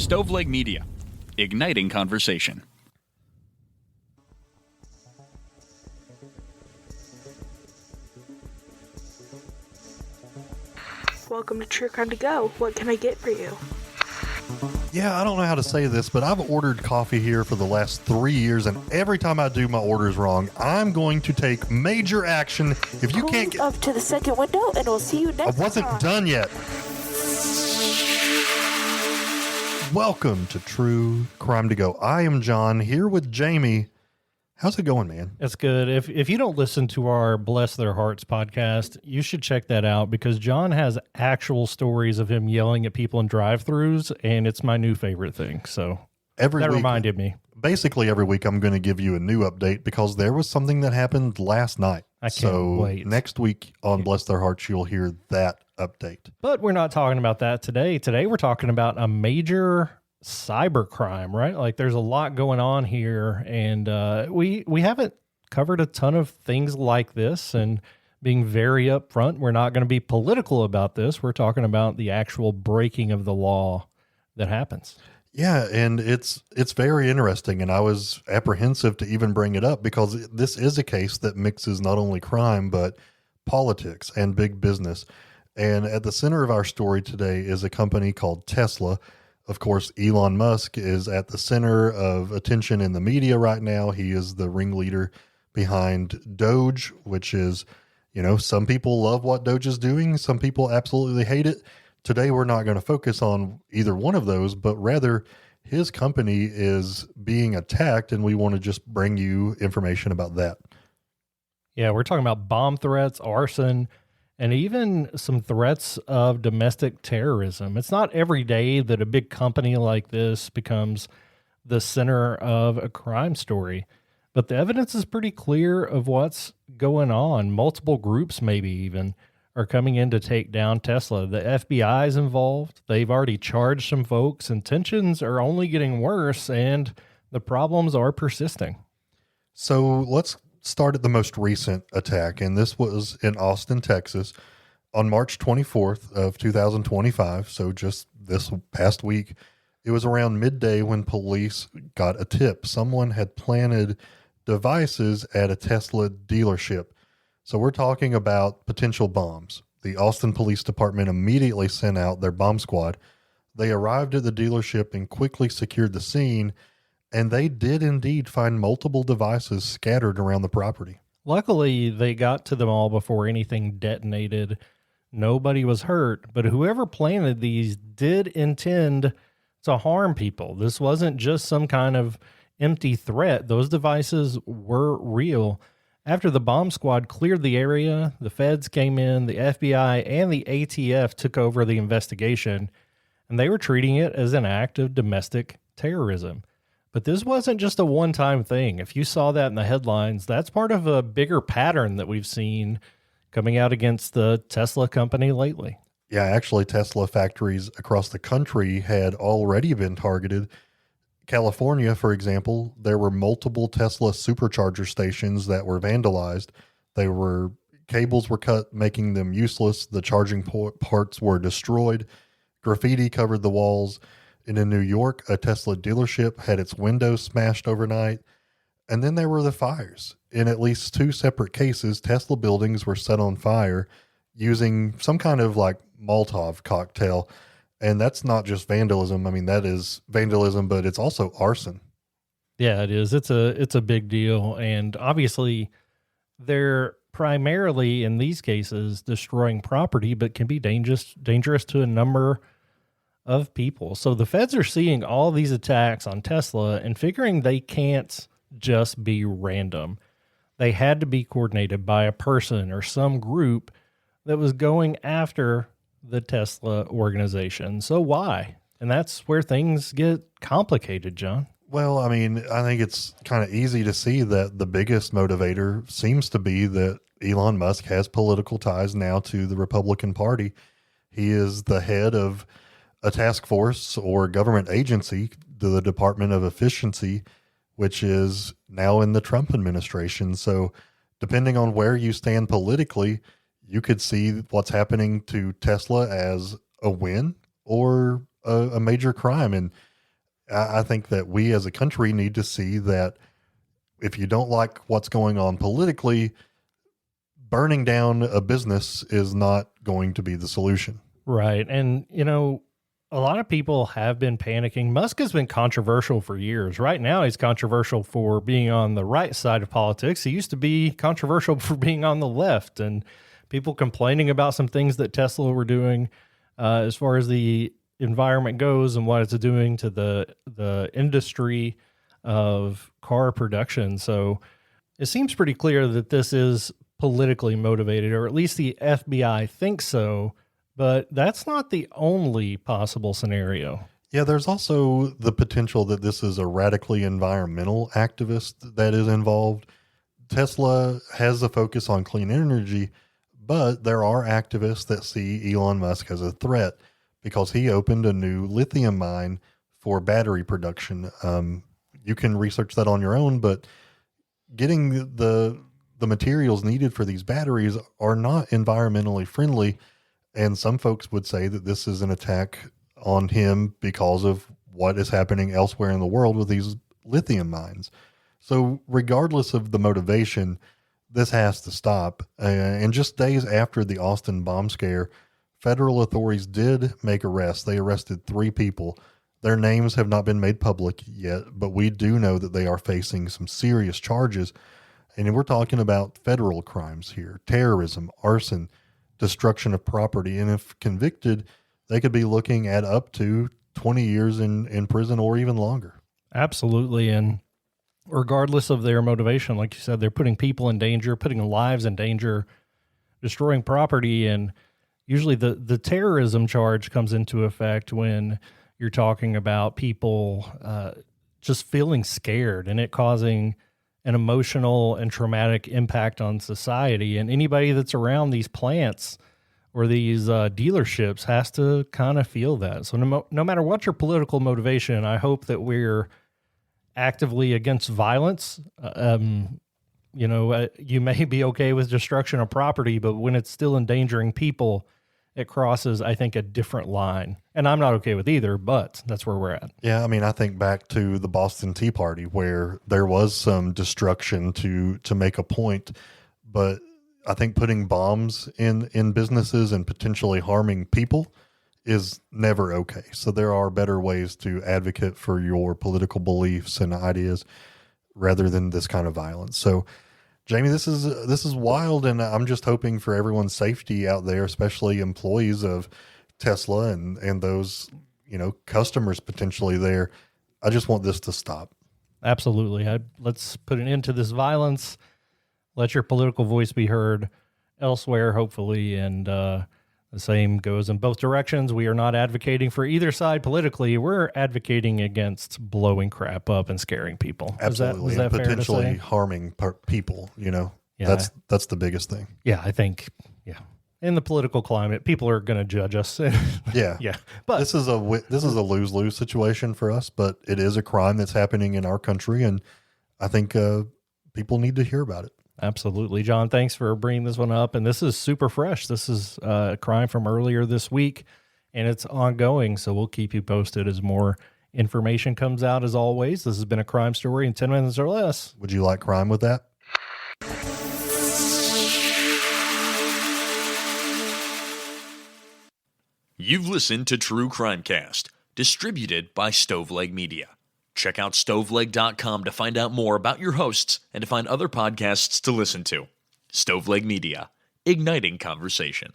Stoveleg Media, igniting conversation. Welcome to True Crime to Go. What can I get for you? Yeah, I don't know how to say this, but I've ordered coffee here for the last 3 years, and every time I do, my order's wrong. I'm going to take major action. If you can't get up to the second window, and we'll see you next I wasn't done yet. Welcome to True Crime to Go. I am John, here with Jamie. How's it going, man? It's good. If you don't listen to our Bless Their Hearts podcast, you should check that out because John has actual stories of him yelling at people in drive-thrus, and it's my new favorite thing. So that reminded me. Basically, every week I'm going to give you a new update because there was something that happened last night. I can't wait. Next week on Bless Their Hearts, you'll hear that update. But we're not talking about that today. Today we're talking about a major cyber crime, right? Like there's a lot going on here, and we haven't covered a ton of things like this, and being very upfront, we're not going to be political about this. We're talking about the actual breaking of the law that happens. Yeah, and it's very interesting, and I was apprehensive to even bring it up because this is a case that mixes not only crime but politics and big business. And at the center of our story today is a company called Tesla. Of course, Elon Musk is at the center of attention in the media right now. He is the ringleader behind Doge, which is, some people love what Doge is doing. Some people absolutely hate it. Today, we're not going to focus on either one of those, but rather his company is being attacked, and we want to just bring you information about that. Yeah, we're talking about bomb threats, arson, and even some threats of domestic terrorism. It's not every day that a big company like this becomes the center of a crime story, but the evidence is pretty clear of what's going on. Multiple groups maybe even are coming in to take down Tesla. The FBI is involved. They've already charged some folks, and tensions are only getting worse, and the problems are persisting. So let's start at the most recent attack, and this was in Austin, Texas, on March 24th of 2025, so just this past week. It was around midday when police got a tip. Someone had planted devices at a Tesla dealership. So we're talking about potential bombs. The Austin Police Department immediately sent out their bomb squad. They arrived at the dealership and quickly secured the scene, and they did indeed find multiple devices scattered around the property. Luckily, they got to them all before anything detonated. Nobody was hurt, but whoever planted these did intend to harm people. This wasn't just some kind of empty threat. Those devices were real. After the bomb squad cleared the area, the feds came in, the FBI and the ATF took over the investigation, and they were treating it as an act of domestic terrorism. But this wasn't just a one-time thing. If you saw that in the headlines, that's part of a bigger pattern that we've seen coming out against the Tesla company lately. Yeah, actually, Tesla factories across the country had already been targeted. California, for example, there were multiple Tesla supercharger stations that were vandalized. Cables were cut, making them useless. The charging parts were destroyed. Graffiti covered the walls. And in New York, a Tesla dealership had its windows smashed overnight. And then there were the fires. In at least 2 separate cases, Tesla buildings were set on fire using some kind of like Molotov cocktail. And that's not just vandalism. I mean, that is vandalism, but it's also arson. Yeah, it is. It's a big deal. And obviously, they're primarily, in these cases, destroying property, but can be dangerous to a number of people. So the feds are seeing all these attacks on Tesla and figuring they can't just be random. They had to be coordinated by a person or some group that was going after the Tesla organization. So why? And that's where things get complicated, John. Well, I mean, I think it's kind of easy to see that the biggest motivator seems to be that Elon Musk has political ties now to the Republican Party. He is the head of a task force or government agency, the Department of Efficiency, which is now in the Trump administration. So depending on where you stand politically, you could see what's happening to Tesla as a win or a major crime. And I think that we as a country need to see that if you don't like what's going on politically, burning down a business is not going to be the solution. Right. And, a lot of people have been panicking. Musk has been controversial for years. Right now, he's controversial for being on the right side of politics. He used to be controversial for being on the left, and people complaining about some things that Tesla were doing as far as the environment goes and what it's doing to the industry of car production. So it seems pretty clear that this is politically motivated, or at least the FBI thinks so. But that's not the only possible scenario. Yeah, there's also the potential that this is a radically environmental activist that is involved. Tesla has a focus on clean energy, but there are activists that see Elon Musk as a threat because he opened a new lithium mine for battery production. You can research that on your own, but getting the materials needed for these batteries are not environmentally friendly. And some folks would say that this is an attack on him because of what is happening elsewhere in the world with these lithium mines. So regardless of the motivation, this has to stop. And just days after the Austin bomb scare, federal authorities did make arrests. They arrested 3 people. Their names have not been made public yet, but we do know that they are facing some serious charges. And we're talking about federal crimes here: terrorism, arson, destruction of property. And if convicted, they could be looking at up to 20 years in prison or even longer. Absolutely. And regardless of their motivation, like you said, they're putting people in danger, putting lives in danger, destroying property. And usually the terrorism charge comes into effect when you're talking about people just feeling scared and it causing an emotional and traumatic impact on society. And anybody that's around these plants or these dealerships has to kind of feel that. So no matter what your political motivation, I hope that we're actively against violence. You may be okay with destruction of property, but when it's still endangering people, it crosses, I think, a different line. And I'm not okay with either, but that's where we're at. Yeah, I mean, I think back to the Boston Tea Party where there was some destruction to make a point, but I think putting bombs in businesses and potentially harming people is never okay. So there are better ways to advocate for your political beliefs and ideas rather than this kind of violence. So Jamie, this is wild, and I'm just hoping for everyone's safety out there, especially employees of Tesla and those, customers potentially there. I just want this to stop. Absolutely. Let's put an end to this violence. Let your political voice be heard elsewhere, hopefully, and the same goes in both directions. We are not advocating for either side politically. We're advocating against blowing crap up and scaring people. Absolutely. Is that fair to potentially say? Harming people, Yeah. That's the biggest thing. Yeah, I think, in the political climate, people are going to judge us. Yeah. Yeah. But this is a lose-lose situation for us, but it is a crime that's happening in our country, and I think people need to hear about it. Absolutely. John, thanks for bringing this one up. And this is super fresh. This is a crime from earlier this week, and it's ongoing. So we'll keep you posted as more information comes out. As always, this has been a crime story in 10 minutes or less. Would you like crime with that? You've listened to True Crimecast, distributed by Stoveleg Media. Check out stoveleg.com to find out more about your hosts and to find other podcasts to listen to. Stoveleg Media, igniting conversation.